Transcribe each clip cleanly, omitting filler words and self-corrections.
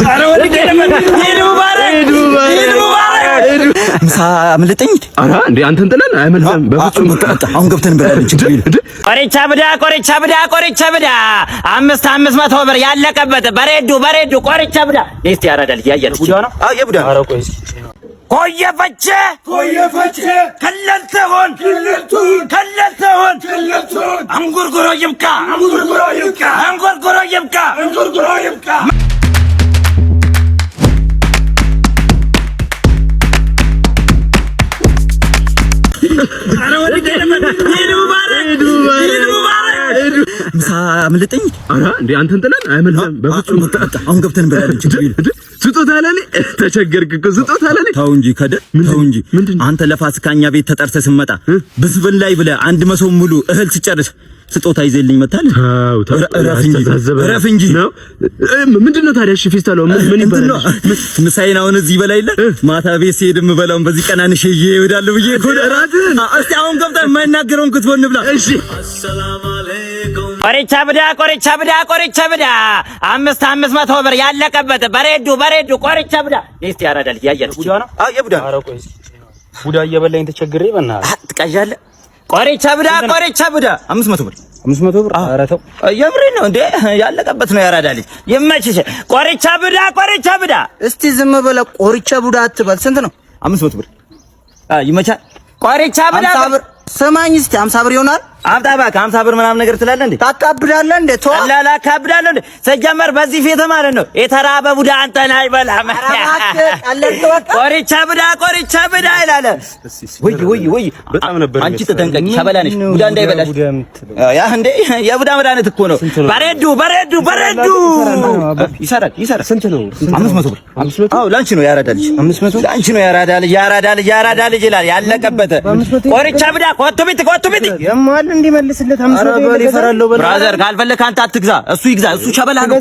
ኧረ ወልጄ ነበር። ሂድ ሙባረክ ምሳ አምልጠኝ። ኧረ እንዴ አንተን ጥለን አይመልሰም በፍጹም። አሁን ገብተን እንበላለን። ችግር የለም። ቆሪቻ ብዳ 500 ብር ያለቀበት በሬዱ ቆሪቻ ብዳ። እስቲ ያራዳል ያያል ቡዳ ነው። አዎ የቡዳ ነው። ኧረ ቆይ እስኪ ኮየፈቼ ከለልተሆን አንጉርጉሮ ይብቃ ኧረ ወልጄ ነበር። ሂድ ሙባረክ ምሳ አምልጠኝ። ኧረ እንዴ አንተን ጥለን አይመልሰም በፍጹም። አሁን ገብተን እንበላለን። ችግር የለም። ስጦታ ለኔ ተቸገርክ እኮ ስጦታ ለኔ። ተው እንጂ ከደር ተው እንጂ። አንተ ለፋሲካኛ ቤት ተጠርተህ ስትመጣ ብስብል ላይ ብለህ 100 ሙሉ እህል ሲጨርስ ስጦታ ይዘልኝ መጣል። እረፍ እንጂ ምንድነው ታዲያ? እሺ ፌስታለው ምን ይባላል? ምሳዬን አሁን እዚህ በላይለ ማታ ቤት ሲሄድ የምበላውን በዚህ ቀናንሽ እሄዳለሁ ብዬ እኮ እራትን። እስቲ አሁን ገብተን የማይናገረውን ክትፎ እንብላ። እሺ አሰላሙ አለይኩም። ቆሪቻ ብዳ 500 ብር ያለቀበት በሬዱ ቆሪቻ ብዳ። እስቲ ያራዳል ያያል ቡዳ ነው። አዎ የቡዳ ነው። ኧረ ቆይ ቡዳ እየበላኝ ተቸግሬ በእናትህ አትቀዣለህ። ቆሪቻ ብዳ 500 ብር 500 ብር። ኧረ ተው የምሬን ነው እንዴ ያለቀበት ነው። ያራዳ ልጅ ይመችሽ። ቆሪቻ ብዳ እስቲ ዝም በለው። ቆሪቻ ብዳ አትበል። ስንት ነው? 500 ብር። ይመቻል። ቆሪቻ ብዳ ስማኝ እስቲ 50 ብር ይሆናል። አምጣ እባክህ 50 ብር ምናምን ነገር ትላለህ እንዴ? ታካብዳለህ እንዴ? ተው አላካብዳለሁ እንዴ? ሰጀመር በዚህ ፊት ማለት ነው የተራበ ቡዳ አንተን አይበላም። ቆሪቻ ብዳ ይላል። ወይ በጣም ነበር። አንቺ ተጠንቀቂ፣ ተበላነሽ ቡዳ እንዳይበላሽ። ያ እንዴ የቡዳ መድኃኒት እኮ ነው። በሬዱ ይሰራል። ስንት ነው? 500 ብር። አዎ ላንቺ ነው ያራዳ ልጅ። 500 ላንቺ ነው ያራዳ ልጅ ይላል ያለቀበት። ቆሪቻ ብዳ ኮቱ ቢት የማል እንዲመልስለት 500 ብር ይፈራለው። ብራዘር ካልፈለክ አንተ አትግዛ፣ እሱ ይግዛ። እሱ ሸበላ ነው።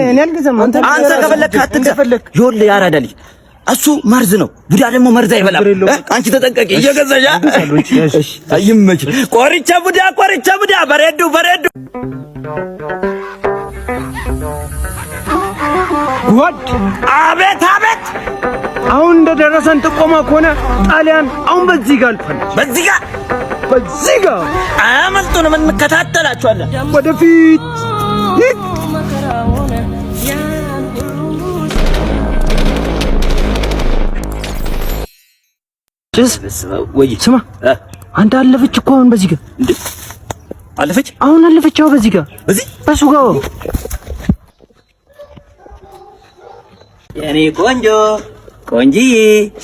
እኔ አልገዛም። አንተ ከፈለክ አትግዛ። ይኸውልህ ያራዳ ልጅ እሱ መርዝ ነው። ቡዳ ደግሞ መርዝ አይበላም። አንቺ ተጠንቀቂ። እየገዛሽ እሺ አይመች። ቆሪቻ ቡዳ በሬዱ ወድ አቤት አሁን እንደደረሰን ጥቆማ ከሆነ ጣሊያን አሁን በዚህ ጋር አልፈለች። በዚህ ጋር አያመልጡንም። እንከታተላቸዋለን ወደፊት። ወይ ስማ አንተ አለፈች እኮ አሁን በዚህ ጋር እንዴ? አለፈች? አሁን አለፈች። አዎ በዚህ ጋር በሱ ጋር የኔ ቆንጂዬ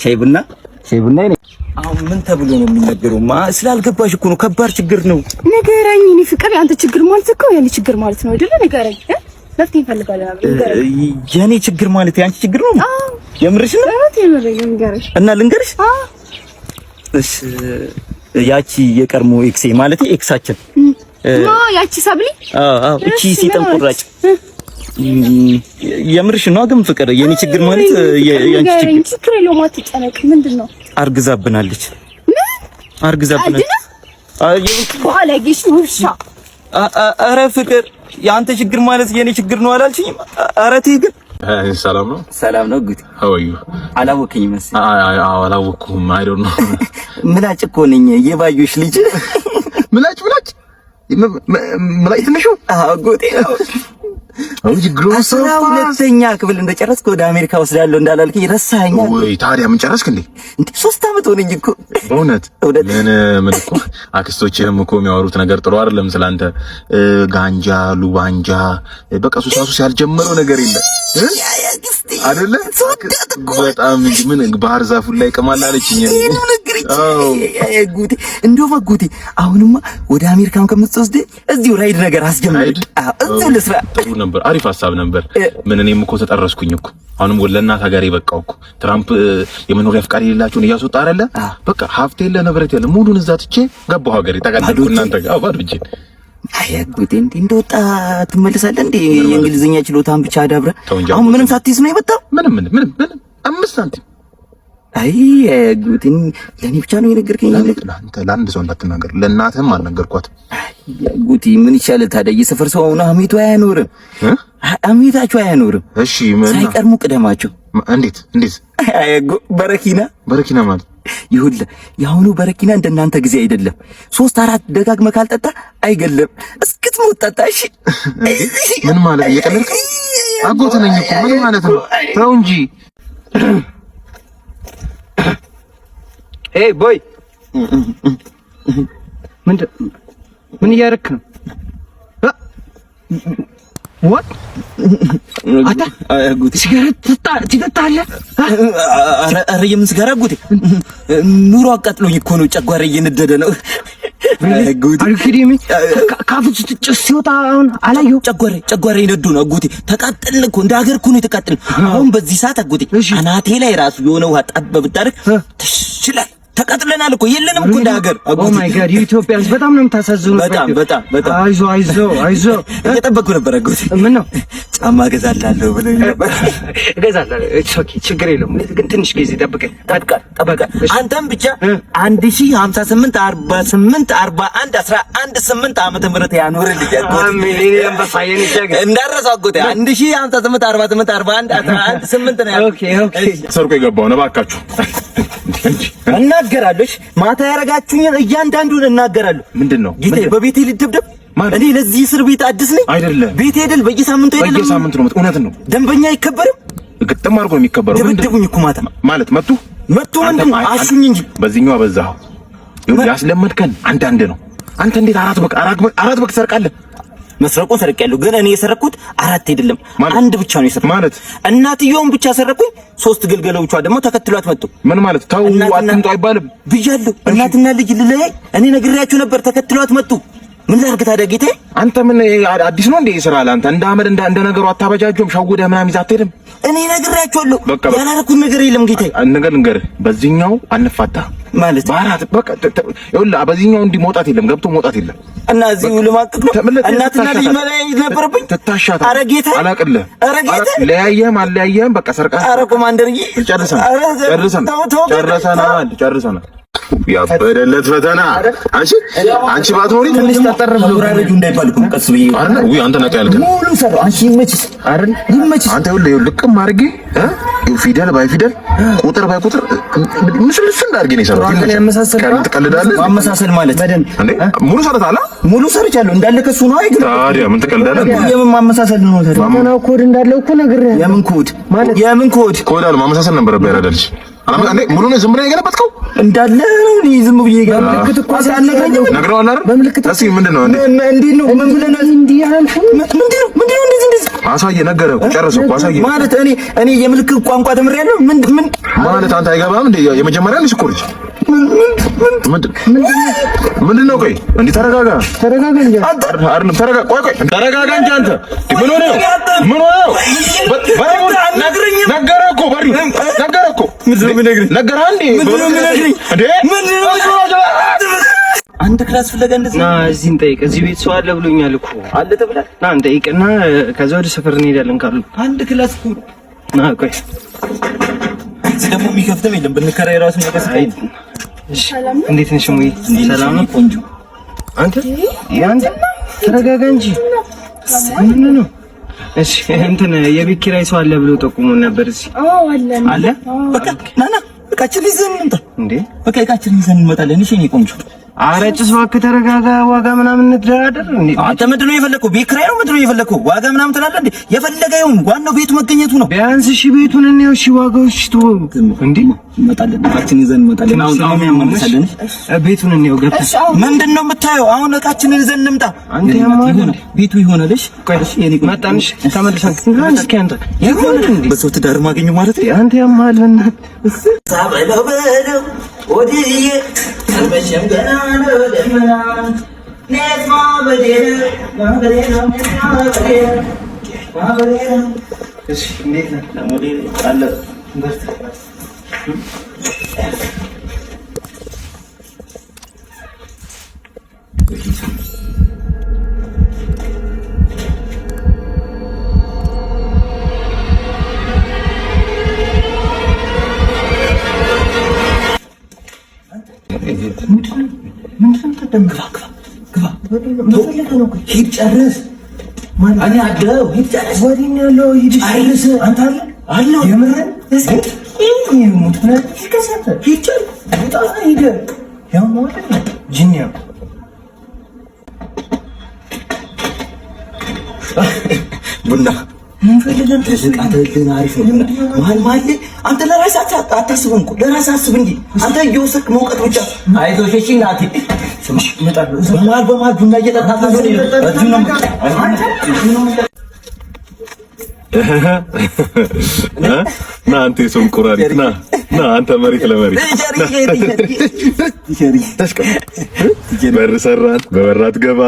ሻይ ቡና ይኔ። አሁን ምን ተብሎ ነው የሚነገረው? ስላልገባሽ እኮ ነው። ከባድ ችግር ነው። ንገረኝ። እኔ ፍቅር ያንተ ችግር ማለት እኮ የኔ ችግር ማለት ነው አይደለ? ንገረኝ። ለፍቴ እንፈልጋለን። የኔ ችግር ማለት ያንቺ ችግር ነው። የምርሽ ነው? ንገረኝ እና ልንገርሽ። እሺ ያቺ የቀድሞ ኤክሴ ማለት ኤክሳችን ያቺ ሰብሊ እቺ ሲጠን ቁራጭ የምርሽ ነው? ግን ፍቅር የኔ ችግር ማለት ያንቺ ችግር የለውም። አትጨነቅ። ምንድነው? አርግዛብናለች። በኋላ ጌሽ ውሻ። ኧረ ፍቅር ያንተ ችግር ማለት የኔ ችግር ነው አላልሽኝም? ኧረ ተይ ግን። ሰላም ነው ጉድ። አላወቅኝ መሰለኝ። አላወቅኩም። አይ ዶንት ኖ። ምላጭ እኮ ነኝ የባዩሽ ልጅ። ምላጭ ትንሹ ጎጤ ነው። ሁለተኛ ክፍል እንደጨረስክ ወደ አሜሪካ ወስዳለሁ እንዳላልከኝ ረሳኸኝ ወይ? ታዲያ ምን ጨረስክ እንዴ? 3 አመት ሆነኝ እኮ በእውነት። ምን እኮ አክስቶችህም እኮ የሚያወሩት ነገር ጥሩ አይደለም ስላንተ። ጋንጃ ሉባንጃ በቃ ሱሳሱስ ያልጀመረው ነገር የለም አይደለ? በጣም ምን ባህር ዛፉ ላይ ቀማል አለችኝ። ጉቴ እንደው ጉቴ አሁንማ ወደ አሜሪካን ከምትወስድ እዚሁ ራይድ ነገር አስጀምር። እዚሁ ልስራ። ጥሩ ነበር፣ አሪፍ ሀሳብ ነበር። ምን እኔም እኮ ተጠረስኩኝ እኮ። አሁንም ወለናት ሀገሬ በቃው እኮ። ትራምፕ የመኖሪያ ፍቃድ የሌላቸውን እያስወጣ አይደለ? በቃ ሀብት የለ ንብረት የለ ሙሉን እዛ ትቼ ገባሁ ሀገሬ። ተቀደድኩ እናንተ ጋር ባዶ እጄ። ጉቴ እንደወጣ ትመለሳለህ እንዴ? የእንግሊዝኛ ችሎታን ብቻ አዳብረህ አሁን ምንም ሳትይዝ ነው የመጣው? ምንም 5 ሳንቲም አይ ጉቲን ለኔ ብቻ ነው የነገርከኝ። አንተ ለአንድ ሰው እንዳትናገር፣ ለእናትህም አልነገርኳትም። ጉቲ ምን ይቻላል ታዲያ? የሰፈር ሰው ነው ሀሜቱ አያኖርም። ሀሜታችሁ አያኖርም። እሺ ምን ሳይቀርሙ ቅደማቸው። እንዴት በረኪና ማለት ይሁላ የአሁኑ በረኪና እንደናንተ ጊዜ አይደለም። 3-4 ደጋግመ ካልጠጣ አይገለም። እስክትሞት ጠጣ። እሺ ምን ማለት እየቀለድክ? አጎት ነኝ እኮ ምን ማለት ነው? ተው እንጂ። ኤይ ቦይ ምን እያደረክ ነው? ወጥ አታ አጉት ሲጋራ ትጠጣለህ? ኧረ የምን ሲጋራ አጉቴ? ኑሮ አቃጥሎኝ እኮ ነው። ጨጓራዬ እየነደደ ነው። አጉቴ አልክሪሚ ካፍጭ ጭስ ሲወጣ አሁን አላየሁ። ጨጓራዬ ነዶ ነው አጉቴ። ተቃጠልን እኮ እንደ ሀገር እኮ ነው የተቃጠልን። አሁን በዚህ ሰዓት አጉቴ አናቴ ላይ ራሱ የሆነ ውሃ ጠብ ብታረግ ትሽላል። ተቃጥለናል እኮ የለንም እኮ እንደ ሀገር። ኦ ማይ ጋድ ኢትዮጵያንስ በጣም ነው የምታሳዝኑት። በጣም አይዞ እየጠበቅኩ ነበር አጎቴ። ምን ነው ጫማ እገዛላለሁ ብለህ ነበር። እገዛላለሁ። ኦኬ ችግር የለውም ግን ትንሽ ጊዜ ጠብቀኝ። አንተም ብቻ 1058 48 41 11 ዓመተ ምህረት ያኖርልኝ አጎቴ። አሜን። ያምባሳየን ይችላል እንዳረሳው አጎቴ 1058 48 41 11 8 ነው። ኦኬ ሰርቆ የገባው ነው እባካችሁ። እናገራለሁ። ማታ ያረጋችሁኝን እያንዳንዱን እናገራለሁ። ምንድነው ጌቴ? በቤቴ ልደብደብ? እኔ ለዚህ እስር ቤት አዲስ ነኝ አይደለም። ቤቴ አይደል? በየሳምንቱ አይደለም? በየሳምንቱ ነው። እውነት ነው። ደንበኛ አይከበርም? ግጥም አድርጎ ነው የሚከበረው። ደበደቡኝ እኮ ማታ ማለት መጡ ምንድን ነው አሹኝ እንጂ በዚህኛው አበዛኸው። ያስለመድከን አንዳንድ ነው። አንተ እንዴት አራት በግ ትሰርቃለህ? መስረቁን ሰርቄያለሁ፣ ግን እኔ የሰረኩት 4 አይደለም 1 ብቻ ነው የሰረኩት። ማለት እናትየውን ብቻ ሰረኩኝ። 3 ግልገሎቿ ደግሞ ተከትሏት መጡ። ምን ማለት? ተው አትምጡ አይባልም ብያለሁ። እናትና ልጅ ልለያይ እኔ ነግሬያችሁ ነበር። ተከትሏት መጡ። ምን ላድርግ ታዲያ ጌታዬ? አንተ ምን አዲስ ነው እንዴ ስራ ለአንተ? እንደ አመድ እንደ ነገሩ አታበጃጁም። ሸውደህ ምናምን ይዘህ አትሄድም። እኔ ነግሬያችኋለሁ። ያላረኩት ነገር የለም ጌታዬ። ነገር ልንገርህ፣ በዚህኛው አንፋታ ማለት በአራት በቃ ይኸውልህ፣ በዚህኛው እንዲህ መውጣት የለም ገብቶ መውጣት የለም። እና እዚሁ ልማቅቅ ነው። እናትና ልጅ መለያየት ነበረብኝ። ትታሻታ። ኧረ ጌታዬ አላቅልህ። ኧረ ጌታዬ ለያየህም አልለያየህም በቃ ሰርቀህ። ኧረ ኮማንደርዬ ጨርሰናል። ያበደለት ፈተና። አንቺ ባትኖሪ ትንሽ ተጠርፍ ነው ራረጁ እንዳይባል እኮ ቀስ ብዬ አይደል? ውይ አንተ ነቃ ያልከኝ ሙሉ ሰራው። አንቺ ይመችስ አይደል? ይመችስ አንተ ይኸውልህ ልቅም አድርጌ ፊደል ባይ ፊደል ቁጥር ባይ ቁጥር ምስልስ እንዳርጌ ነው የሰራው። ቀን ትቀልዳለህ። ማመሳሰል ማለት እንዴ ሙሉ ሰርተሃል? ሙሉ ሰርቻለሁ እንዳለ ከሱ ነው አይደል? ታዲያ ምን ትቀልዳለህ? የምን ማመሳሰል ነው ታዲያ? ማመናው ኮድ እንዳለው እኮ ነግሬሃለሁ። የምን ኮድ ማለት? የምን ኮድ አለ? ማመሳሰል ነበረብህ ያራዳልሽ። አንዴ ሙሉ ነው ዝም ብለህ የገለበጥከው እንዳለ ነው። ዝም ብዬ ምልክት እኮ አሳነገኝ ነግረዋል አይደል? በምልክት እስኪ ምንድን ነው እንዴት ነው ምን ብለህ ነው እንዲህ ያልኩህ? ምንድን ነው እንደዚህ አሳየህ። ነገረህ እኮ ጨረሰው እኮ አሳየህ ማለት እኔ የምልክት ቋንቋ ተምሬያለሁ። ምን ማለት አንተ አይገባም እንዴ? የመጀመሪያ ልጅ እኮ ልጅ ምንድን ነው? ቆይ እንዴ ተረጋጋ እንጂ አይደለም ተረጋጋ። ቆይ ተረጋጋ እንጂ አንተ ምን ሆነህ ነው? ነገረህ እኮ በሪው ነገረህ እኮ ነገረህ እንዴ? አንድ ክላስ ፍለጋ እንደዚህ ና እዚህ እንጠይቅ። እዚህ ቤት ሰው አለ ብሎኛል እኮ። አለ ተብሏል። ና እንጠይቅና ከዛ ወደ ሰፈር እንሄዳለን ካሉ አንድ ክላስ እኮ ና ቆይ እዚህ ደግሞ የሚከፍተም የለም። ብንከራይ ራሱ ነገር ሳይ እንዴት ነሽ ሙይ? ሰላም ነው? ቆንጆ አንተ ያንተ ተረጋጋ እንጂ ምን ነው? እሺ እንትን የቤት ኪራይ ሰው አለ ብሎ ጠቁሞን ነበር። እዚህ አለ። በቃ ና እቃችን ይዘን እንምጣ እንዴ? በቃ እቃችን ይዘን እንመጣለን። እሺ እኔ ቆንጆ ኧረ ጭስ እባክህ ተረጋጋ። ዋጋ ምናምን እንደራደር እንዴ? አንተ ምንድን ነው የፈለከው? ቤት ኪራይ ነው ምንድን ነው የፈለከው? ዋጋ ምናምን ትላለህ እንዴ? የፈለገ ይሁን ዋናው ቤቱ መገኘቱ ነው። ቢያንስ እሺ ቤቱን እንየው። እሺ ዋጋው እሺ ተው እንዴ? እንመጣለን። እቃችን ይዘን እንመጣለን። አሁን ያመጣለን። ቤቱን እንየው። ገብተህ ምንድን ነው የምታየው? አሁን እቃችንን ይዘን እንምጣ። አንተ ያማል ቤቱ ይሆናልሽ። ቆይ እሺ የኔ መጣንሽ ተመልሰን እስኪ አንተ ይሁን እንዴ? በሰው ትዳር ማገኘው ማለት ነው። አንተ ያማል በእናትህ ሳበለው በለው ወዲዬ ተበሸም ገና ነው ለምና ነስማ በደረ ማበደረ ማበደረ እሺ እንዴት ነህ? ለሞዴል አለ አይደለም። ግባ ሂድ ጨርስ። እኔ አለው ሂድ ጨርስ። ወዲህ ያለው ሂድ ጨርስ። አንተ አለ የምርን እስኪ ይሙት ነው ይከሰተ ሂድ ጨርስ። ሂድ ያው ማለት ነው ጂኒያ ቡና ምን ፈልገን ተስቃተልን አሪፍ ነው። ማን አንተ ለራስህ አታስብም እኮ ለራስህ አስብ እንጂ አንተ እየወሰድክ መውቀት ብቻ። አይዞሽ እሺ እናቴ ስምሽ እመጣለሁ። በመሀል ቡና እየጠጣህ ና አንተ የሰው እንቁራሪት ና አንተ መሬት ለመሬት በር ሰራን በበራት ገባ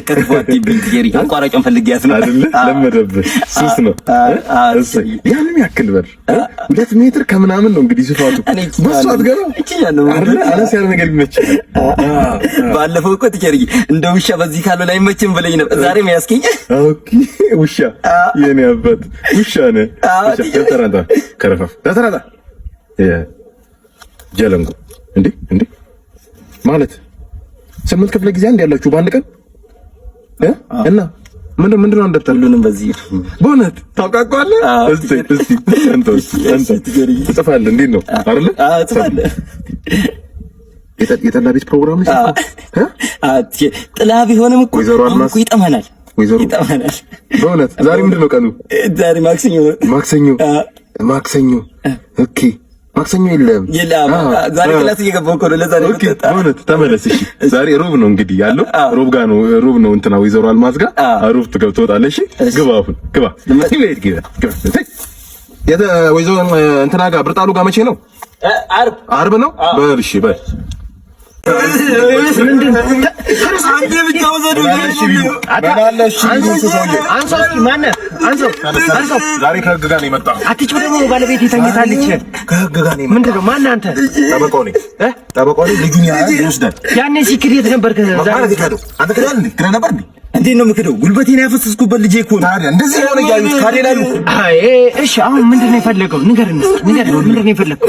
ከርቧት ቢንቲሪ አቋራጭን ፈልጊያት ነው አይደል? ለመደብህ ሱስ ነው። ያንን ያክል በር 2 ሜትር ከምናምን ነው እንግዲህ ስፋቱ። በሱ አትገባ አይደል? አላስ ያለ ነገር ይመችል። ባለፈው እኮ ትጀሪ እንደ ውሻ በዚህ ካለ ላይ መቼም ብለኝ ነበር። ዛሬ የሚያስከኝ ኦኬ ውሻ የኔ አባት ውሻ ነህ። ተራታ ከረፋፍ ተራታ ጀለንጎ እንዴ ማለት 8 ክፍለ ጊዜ አንድ ያላችሁ በአንድ ቀን እና ምንድነው እንደተሉንም በዚህ በእውነት ታውቃለህ? እስቲ አንተ ትጽፋለህ እንዴት ነው አይደል? ትጽፋለህ። የጠላ ቤት ፕሮግራም ነው ጥላ ቢሆንም እኮ ይጠማናል። በእውነት ዛሬ ምንድነው ቀኑ? ዛሬ ማክሰኞ ኦኬ ማክሰኞ የለም። ዛሬ ክላስ እየገባሁ እኮ ነው። ለዛሬ እውነት ተመለስ። እሺ ዛሬ ሮብ ነው እንግዲህ ያለው ሮብ ነው እንትና ወይዘሮ አልማዝ ጋር ሮብ ትወጣለሽ። ግባ አሁን ግባ። ወይዘሮ እንትና ጋር ብርጣሉ ጋር መቼ ነው? ዓርብ ነው። በል እሺ በል ዛሬ ከህግ ጋር ነው የመጣው። አትጭው ደግሞ ባለቤት ተኝታለች። ከህግ ጋር ነው የመጣው። ምንድን ነው ማን አንተ? ጠበቃው ነኝ። ልጁን ይወስዳል። ያኔ ሲክሬት ነበር። ዛሬ ከሄደው አንተ ከሄደው ክረ ነበር እንዴ? እንዴት ነው የምክደው? ጉልበቴን ያፈሰስኩበት ልጄ እኮ ነው። ታዲያ እንደዚህ ሆነ ያዩት ካዴላሉ። አይ እሺ፣ አሁን ምንድን ነው የፈለገው? ንገረኝ። ምንድን ነው የፈለገው?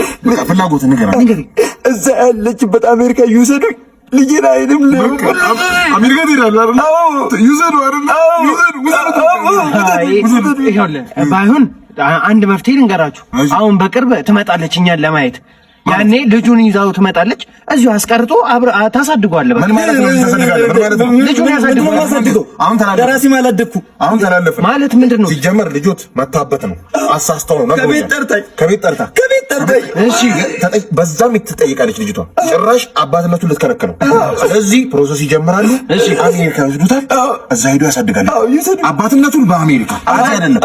ፍላጎት ንገረኝ። እዛ ያለችበት አሜሪካ ይውሰዱኝ። ልጄን አይደለም አሜሪካ ትሄዳለህ አይደል? ይውሰዱ አይደል? ይኸውልህ ባይሆን አንድ መፍትሄ ልንገራችሁ። አሁን በቅርብ ትመጣለች እኛን ለማየት። ያኔ ልጁን ይዛው ትመጣለች። እዚሁ አስቀርጦ ታሳድጓለህ። ምን ማለት ነው? ልጁን ያሳድገው። አሁን ተላለፈ። ደራሲ ማላደኩ አሁን ተላለፈ ማለት ምንድን ነው? ሲጀመር ልጆት መታበት ነው። አሳስተው ነው። ከቤት ጠርታ እሺ፣ በዛም ትጠይቃለች ልጅቷ። ጭራሽ አባትነቱን ልትከለከለው። ስለዚህ ፕሮሰስ ይጀምራሉ። አሜሪካ ይወስዱታል። እዛ ሄዶ ያሳድጋሉ። አባትነቱን በአሜሪካ አይደለም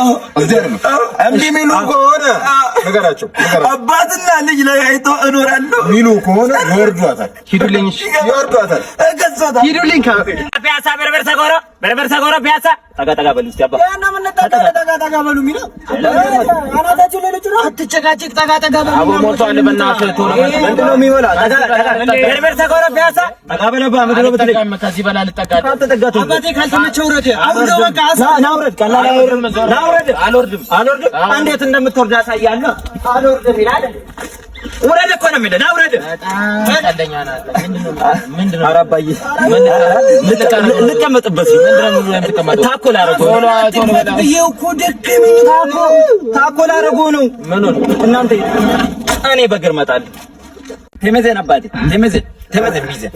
እንዴ ሚሉ ከሆነ ነገራቸው። አባትና ልጅ ላይ አይቶ እኖራለሁ ሚሉ ከሆነ ይወርዷታል። ሂዱልኝ፣ ይወርዷታል። ሂዱልኝ። ፒያሳ በርበር ሰጎራ ፒያሳ ጠጋ በሉ እስቲ አባ ያና ምን ጠጋ በሉ ሚለው አናታችሁ ለልጅ ነው። አትጨቃጭቅ። ጠጋ በሉ አቦ ሞቷል። በእናትህ ቶሎ ምንድነው የሚሆነው? በርበር ሰጎራ ፒያሳ ጠጋ በለባ ምንድነው ብትለኝ ከዚህ በላ ልጠጋት አትጠጋቱ። አባቴ ካልተመቸው ውረድ። አሁን በቃ ናውረድ ቀላል ናውረድ። አልወርድም። እንዴት እንደምትወርድ አሳያለሁ። አልወርድም ይላል። ውረድ እኮ ነው የሚለው። ናውረድ ቀልደኛ ናት። ምንድነው? ኧረ አባዬ ልቀመጥበት። ታኮል አደረገው ይኸው እኮ ደከመኝ። ታኮል አደረገው ነው። ምን ሆነ እናንተ? እኔ በእግር እመጣለሁ። ተመዘን አባቴ ተመዘን ሚዘን።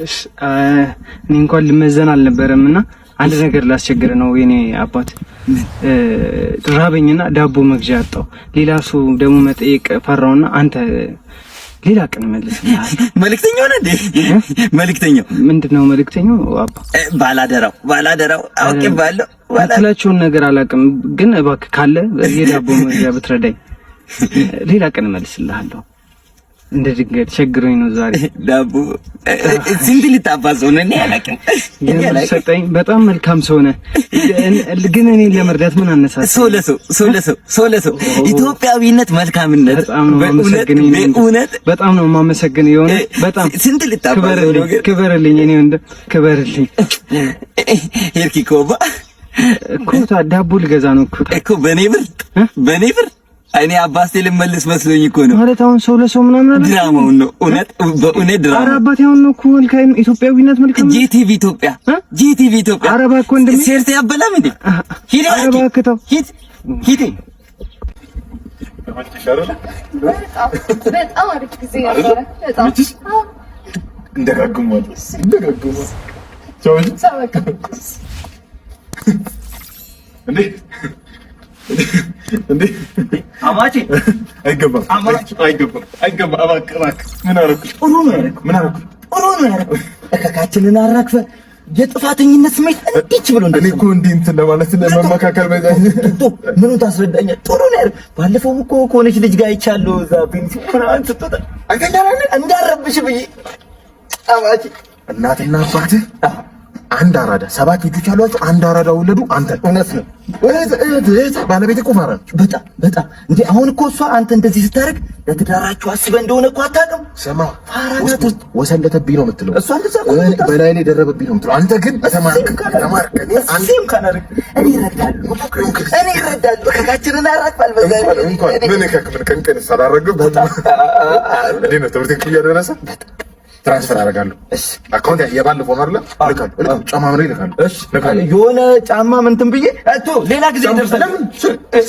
እኔ እንኳን ልመዘን አልነበረምና አንድ ነገር ላስቸግር ነው የኔ አባት። ራበኝና ዳቦ መግዣ አጣው። ሌላ ሰው ደግሞ መጠየቅ ፈራውና አንተ ሌላ ቀን መልስልኝ። መልእክተኛው ነህ እንዴ? መልእክተኛው ምንድነው? መልእክተኛው አባ ባላደራው አውቄባለሁ። ባላላችሁን ነገር አላውቅም፣ ግን እባክህ ካለ የዳቦ መግዣ ብትረዳኝ ሌላ ቀን መልስልሃለሁ። እንደ ድንገት ቸግሮኝ ነው ዛሬ። ዳቦ ስንት ልታባዘው ነው? እኔ አላውቅም። ሰጠኝ። በጣም መልካም ሰው ነህ፣ ግን እኔን ለመርዳት ምን አነሳሳህ? ሰው ለሰው ኢትዮጵያዊነት፣ መልካምነት። በእውነት በጣም ነው የማመሰግነው። የሆነ በጣም ስንት ልታባዘው ነው? ክበርልኝ፣ እኔ እንደ ክበርልኝ። ሄርኪ ኮባ እኮ ዳቦ ልገዛ ነው እኮ በኔ ብር እኔ አባቴ ልመልስ መስሎኝ እኮ ነው። ማለት አሁን ሰው ለሰው ምናምን አለ ድራማውን ነው። እውነት በእውነት ድራማ። ኧረ አባቴ አሁን ነው እኮ መልካም ኢትዮጵያዊነት መልካም ጂቲቪ ኢትዮጵያ ጂቲቪ ኢትዮጵያ። ኧረ እባክህ ወንድሜ ሴርት ያበላም እንዴ? ሂድ ኧረ እባክህ ተው ሂድ ሂድ። በጣም አሪፍ ጊዜ ነበረ። በጣም እንደጋግሟል። እንዴ አማቼ አይገባም። እባክህ ምን አደረኩ? ጥሩ ነው ያደረኩት። እከካችንን አራግፈህ የጥፋተኝነት ስሜት እንዲች ብሎ እኔ እኮ እንዲህ እንትን ለማለት ለመመካከል በዛኝ ምኑን ታስረዳኛለህ? ጥሩ ነው ያደረኩት። ባለፈውም እኮ ከሆነች ልጅ ጋር አይቻለሁ እዛ ፕሪንሲፓል ስትወጣ እንዳረብሽ ብዬ አማቼ እናትና አባትህ አንድ አራዳ 7 ልጆች አሏቸው። አንድ አራዳ ወለዱ። አንተ እውነት ነው ባለቤት እኮ ፋራ ነች። በጣም እንዴ! አሁን እኮ እሷ አንተ እንደዚህ ስታደርግ ለትዳራችሁ አስበህ እንደሆነ እኮ አታውቅም። ስማ ፋራ ናት። ወሰለተብኝ ነው የምትለው እሷ እንደዛ በላይ ላይ ደረበብኝ ነው የምትለው። አንተ ግን ተማርክ አንተም ካናረግ እኔ እረዳለሁ ከካችንን አራግፋል። በዛ ምን ቀን ሳላረግ በጣም እንዴ ነው ትምህርት ክፍል እያደረሰ ትራንስፈር አደርጋለሁ። አካውንት የባለፈው ነው አይደል? ልካለሁ። ጫማ ምን ይልካል? የሆነ ጫማ ምንትን ብዬ ሌላ ጊዜ ደርሰን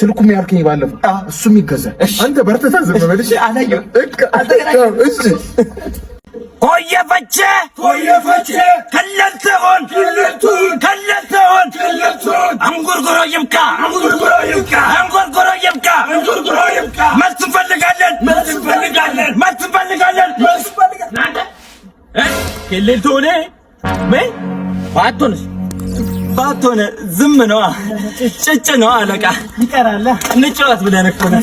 ስልኩም ያልከኝ ባለፈው እሱም ይገዛል። አንተ በርተታ ዝም በልሽ። አላየሁ እሺ ኮየፈቼ ከለልተሆን አንጉርጉሮ ይብቃ መልስ እንፈልጋለን ክልል ትሆነ ምን ባትሆነ ዝም ነው ጭጭ ነው አለቃ ይቀራል እንጫወት ብለን እኮ ነው